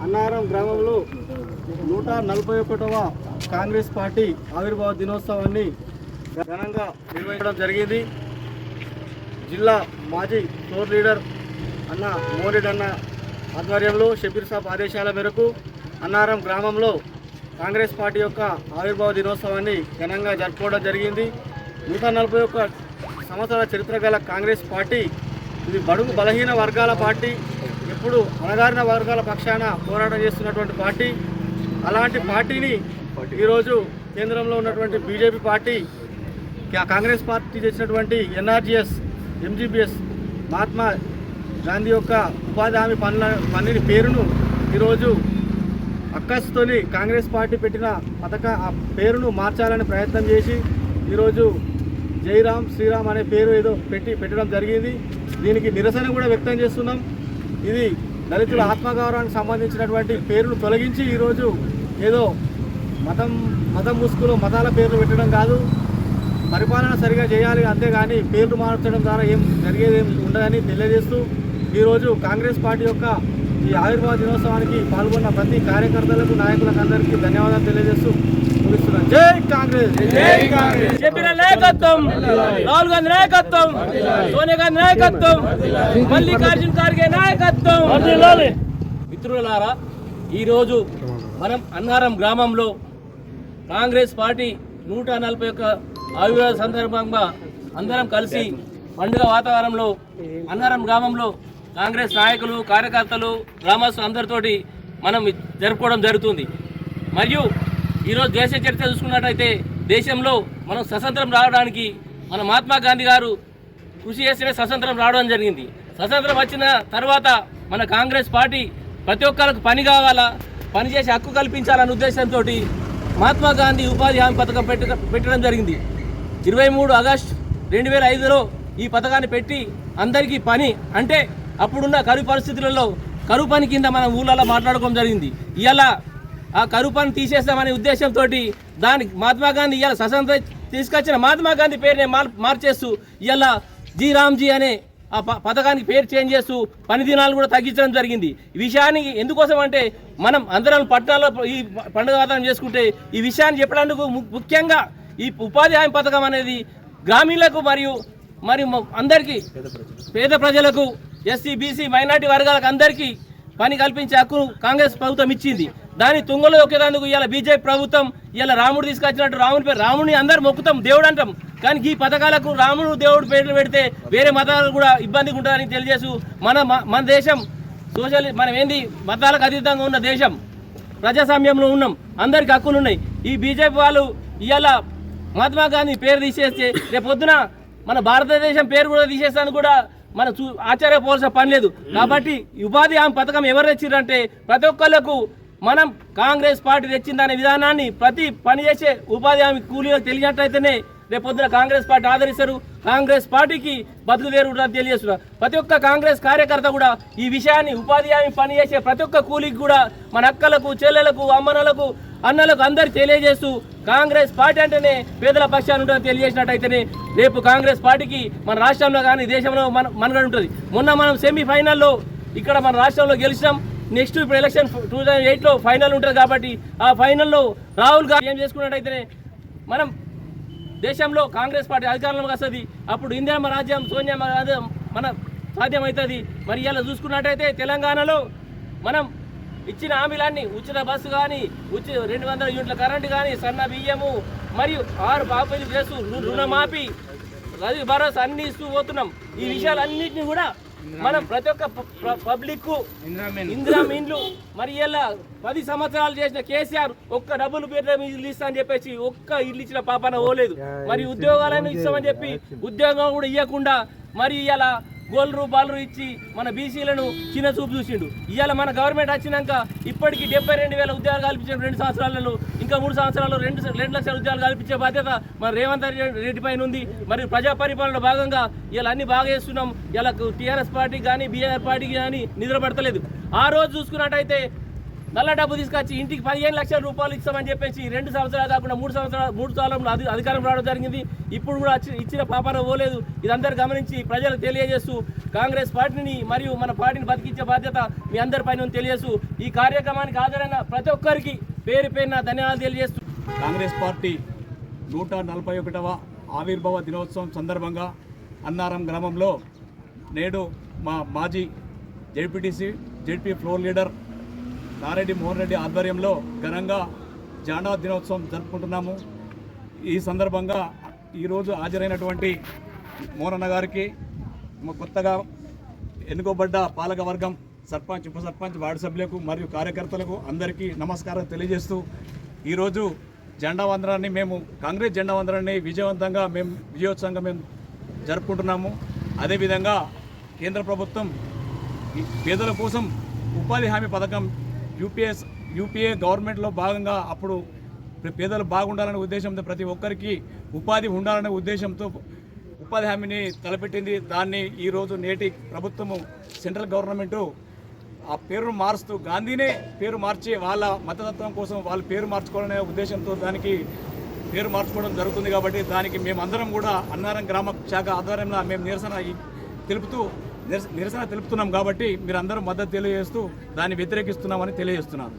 అన్నారం గ్రామంలో 141వ కాంగ్రెస్ పార్టీ ఆవిర్భావ దినోత్సవాన్ని ఘనంగా నిర్వహించడం జరిగింది. జిల్లా మాజీ ఫ్లోర్ లీడర్ అన్న మోరెడ్డి అన్న ఆధ్వర్యంలో షబీర్ సాబ్ ఆదేశాల మేరకు అన్నారం గ్రామంలో కాంగ్రెస్ పార్టీ యొక్క ఆవిర్భావ దినోత్సవాన్ని ఘనంగా జరుపుకోవడం జరిగింది. 141 సంవత్సరాల చరిత్ర గల కాంగ్రెస్ పార్టీ ఇది బడుగు బలహీన వర్గాల పార్టీ, ఎప్పుడు అణగారిన వర్గాల పక్షాన పోరాటం చేస్తున్నటువంటి పార్టీ. అలాంటి పార్టీని ఈరోజు కేంద్రంలో ఉన్నటువంటి బీజేపీ పార్టీ కాంగ్రెస్ పార్టీ చేసినటువంటి ఎన్ఆర్జీఎస్ ఎంజీబీఎస్ మహాత్మా గాంధీ యొక్క ఉపాధి హామీ పనిని పేరును ఈరోజు అక్కస్తోని కాంగ్రెస్ పార్టీ పెట్టిన ఆ పేరును మార్చాలని ప్రయత్నం చేసి ఈరోజు జైరామ్ శ్రీరామ్ అనే పేరు ఏదో పెట్టడం జరిగింది. దీనికి నిరసన కూడా వ్యక్తం చేస్తున్నాం. ఇది దళితుల ఆత్మగౌరవానికి సంబంధించినటువంటి పేరును తొలగించి ఈరోజు ఏదో మతం ముసుగులో మతాల పేర్లు పెట్టడం కాదు, పరిపాలన సరిగా చేయాలి, అంతేగాని పేర్లు మార్చడం ద్వారా ఏం జరిగేది ఉండదని తెలియజేస్తూ ఈరోజు కాంగ్రెస్ పార్టీ యొక్క ఈ ఆవిర్భావ దినోత్సవానికి పాల్గొన్న ప్రతి కార్యకర్తలకు నాయకులకు అందరికీ ధన్యవాదాలు తెలియజేస్తూ ముగిస్తున్నాను. జై కాంగ్రెస్, జై కాంగ్రెస్. చెప్పిన నాయకత్వం, రాహుల్ గాంధీ నాయకత్వం, సోనియా గాంధీ నాయకత్వం, మల్లికార్జున ఖార్గే నాయకత్వం. మిత్రులారా, ఈరోజు మనం అన్నారం గ్రామంలో కాంగ్రెస్ పార్టీ 141 ఆవిర్భావ సందర్భంగా అందరం కలిసి పండుగ వాతావరణంలో అన్నారం గ్రామంలో కాంగ్రెస్ నాయకులు, కార్యకర్తలు, గ్రామస్తులు అందరితోటి మనం జరుపుకోవడం జరుగుతుంది. మరియు ఈరోజు దేశ చరిత్ర చూసుకున్నట్టయితే దేశంలో మనం స్వతంత్రం రావడానికి మన మహాత్మా గాంధీ గారు కృషి చేస్తేనే స్వతంత్రం రావడం జరిగింది. స్వతంత్రం వచ్చిన తర్వాత మన కాంగ్రెస్ పార్టీ ప్రతి ఒక్కరికి పని కావాలా, పని చేసి హక్కు కల్పించాలనే ఉద్దేశంతో మహాత్మా గాంధీ ఉపాధి హామీ పథకం పెట్టడం జరిగింది. 23 ఆగస్టు 2005లో ఈ పథకాన్ని పెట్టి అందరికీ పని అంటే అప్పుడున్న కరువు పరిస్థితులలో కరువు పని కింద మన ఊళ్ళలో మాట్లాడుకోవడం జరిగింది. ఇలా ఆ కరువు పని తీసేస్తామనే ఉద్దేశంతో దానికి మహాత్మా గాంధీ ఇలా స్వతంత్రం తీసుకొచ్చిన మహాత్మా గాంధీ పేరుని మార్చేస్తూ ఇలా జీ రామ్జీ అనే ఆ పథకానికి పేరు చేంజ్ చేస్తూ పని దినాలు కూడా తగ్గించడం జరిగింది. ఈ విషయానికి ఎందుకోసం అంటే మనం అందరం పట్టణాల్లో ఈ పండుగ వాతావరణం చేసుకుంటే ఈ విషయాన్ని చెప్పడానికి ముఖ్యంగా ఈ ఉపాధి హామీ పథకం అనేది గ్రామీణులకు మరియు అందరికీ పేద ప్రజలకు ఎస్సీ బీసీ మైనార్టీ వర్గాలకు అందరికీ పని కల్పించే హక్కు కాంగ్రెస్ ప్రభుత్వం ఇచ్చింది. దాని తుంగలో ఒకేందుకు ఇలా బీజేపీ ప్రభుత్వం ఇలా రాముడు తీసుకొచ్చినట్టు రాముడిని అందరు మొక్కుతాం, దేవుడు అంటాం. కానీ ఈ పథకాలకు రాముడు దేవుడు పేర్లు పెడితే వేరే మతాలు కూడా ఇబ్బందిగా ఉంటుందని తెలియజేస్తూ మన దేశం మనం ఏంది మతాలకు అతీతంగా ఉన్న దేశం, ప్రజాస్వామ్యంలో ఉన్నాం, అందరికి హక్కులు ఉన్నాయి. ఈ బీజేపీ వాళ్ళు ఇవాళ మహాత్మా గాంధీ పేరు తీసేస్తే రేపు పొద్దున మన భారతదేశం పేరు కూడా తీసేస్తాను కూడా మనం ఆశ్చర్యపోవాల్సిన పని లేదు. కాబట్టి ఉపాధి హామీ పథకం ఎవరు తెచ్చిరంటే ప్రతి ఒక్కళ్ళకు మనం కాంగ్రెస్ పార్టీ తెచ్చిందనే విధానాన్ని ప్రతి పని చేసే ఉపాధి హామీ కూలీలకు తెలియనట్లయితేనే రేపు పొద్దున కాంగ్రెస్ పార్టీ ఆదరిస్తారు, కాంగ్రెస్ పార్టీకి బతుకుదేరు ఉంటుందని తెలియజేస్తున్నారు. ప్రతి ఒక్క కాంగ్రెస్ కార్యకర్త కూడా ఈ విషయాన్ని ఉపాధి హామీ పని చేసే ప్రతి ఒక్క కూలీకి కూడా మన అక్కలకు, చెల్లెలకు, అమ్మనలకు, అన్నలకు అందరు తెలియజేస్తూ కాంగ్రెస్ పార్టీ అంటేనే పేదల పక్షాన్ని ఉంటుందని తెలియజేసినట్టయితేనే రేపు కాంగ్రెస్ పార్టీకి మన రాష్ట్రంలో కానీ దేశంలో మనుగడ ఉంటుంది. మొన్న మనం సెమీఫైనల్లో ఇక్కడ మన రాష్ట్రంలో గెలిచినాం. నెక్స్ట్ ఇప్పుడు ఎలక్షన్ 2008లో ఫైనల్ ఉంటుంది. కాబట్టి ఆ ఫైనల్లో రాహుల్ గాంధీ ఏం చేసుకున్నట్టయితేనే మనం దేశంలో కాంగ్రెస్ పార్టీ అధికారంలోకి వస్తుంది. అప్పుడు ఇందిరమ్మ రాజ్యం, సోనియమ్మ రాజ్యం మన సాధ్యమవుతుంది. మరి ఇలా చూసుకున్నట్టయితే తెలంగాణలో మనం ఇచ్చిన హామీలన్నీ ఉచిత బస్సు కానీ, 200 యూనిట్ల కరెంటు కానీ, సన్న బియ్యము మరియు 6 బాపీలు చేస్తూ రుణమాఫీ, రైతు భరోసా అన్ని ఇస్తూ పోతున్నాం. ఈ విషయాలన్నింటినీ కూడా మనం ప్రతి ఒక్క పబ్లిక్ ఇందిరా ఇండ్లు మరి ఇలా 10 సంవత్సరాలు చేసిన కేసీఆర్ ఒక్క డబ్బులు ఇల్లు ఇస్తా అని చెప్పేసి ఒక్క ఇల్లు ఇచ్చిన పాపన పోలేదు. మరి ఉద్యోగాలను ఇస్తామని చెప్పి ఉద్యోగం కూడా ఇవ్వకుండా మరి ఇలా గోల్రు బాలరు ఇచ్చి మన బీసీలను చిన్న చూపు చూసిండు. ఇవాళ మన గవర్నమెంట్ వచ్చినాక ఇప్పటికీ 72,000 ఉద్యోగాలు కల్పించిన 2 సంవత్సరాలలో ఇంకా 3 సంవత్సరాల్లో 2 లక్షల ఉద్యోగాలు కల్పించే బాధ్యత మన రేవంత్ రెడ్డి పైన ఉంది. మరి ప్రజా పరిపాలన భాగంగా ఇలా అన్ని బాగా చేస్తున్నాం. ఇలా టీఆర్ఎస్ పార్టీ కానీ బీఆర్ పార్టీ కానీ నిద్ర పడతలేదు. ఆ రోజు చూసుకున్నట్టయితే నల్ల డబ్బు తీసుకొచ్చి ఇంటికి 15 లక్షల రూపాయలు ఇస్తామని చెప్పేసి 2 సంవత్సరాలు కాకుండా 3 సంవత్సరాలు అధికారం రావడం జరిగింది. ఇప్పుడు కూడా ఇచ్చిన పాపాన పోలేదు. ఇదందరూ గమనించి ప్రజలకు తెలియజేస్తూ కాంగ్రెస్ పార్టీని మరియు మన పార్టీని బతికించే బాధ్యత మీ అందరిపైన తెలియజేస్తూ ఈ కార్యక్రమానికి హాజరైన ప్రతి ఒక్కరికి పేరు పేరున ధన్యవాదాలు తెలియజేస్తూ కాంగ్రెస్ పార్టీ 141వ ఆవిర్భావ దినోత్సవం సందర్భంగా అన్నారం గ్రామంలో నేడు మా మాజీ ZP floor leader Nareddy Mohan Reddy ఆధ్వర్యంలో ఘనంగా జెండా దినోత్సవం జరుపుకుంటున్నాము. ఈ సందర్భంగా ఈరోజు హాజరైనటువంటి మోహనన్న గారికి కొత్తగా ఎన్నుకోబడ్డ పాలకవర్గం సర్పంచ్, ఉప సర్పంచ్, వార్డు సభ్యులకు మరియు కార్యకర్తలకు అందరికీ నమస్కారం తెలియజేస్తూ ఈరోజు జెండా వందనాన్ని కాంగ్రెస్ జెండా వందనాన్ని విజయోత్సవంగా మేము జరుపుకుంటున్నాము. అదేవిధంగా కేంద్ర ప్రభుత్వం పేదల కోసం ఉపాధి హామీ పథకం యూపీఏ గవర్నమెంట్లో భాగంగా అప్పుడు పేదలు బాగుండాలనే ఉద్దేశంతో ప్రతి ఒక్కరికి ఉపాధి ఉండాలనే ఉద్దేశంతో ఉపాధి హామీని తలపెట్టింది. దాన్ని ఈరోజు నేటి ప్రభుత్వము సెంట్రల్ గవర్నమెంటు ఆ పేరును మారుస్తూ గాంధీనే పేరు మార్చి వాళ్ళ మతతత్వం కోసం వాళ్ళ పేరు మార్చుకోవాలనే ఉద్దేశంతో దానికి పేరు మార్చుకోవడం జరుగుతుంది. కాబట్టి దానికి మేమందరం కూడా అన్నారం గ్రామ శాఖ ఆధ్వర్యంలో మేము నిరసన తెలుపుతున్నాం. కాబట్టి మీరందరూ మద్దతు తెలియజేస్తూ దాన్ని వ్యతిరేకిస్తున్నామని తెలియజేస్తున్నాను.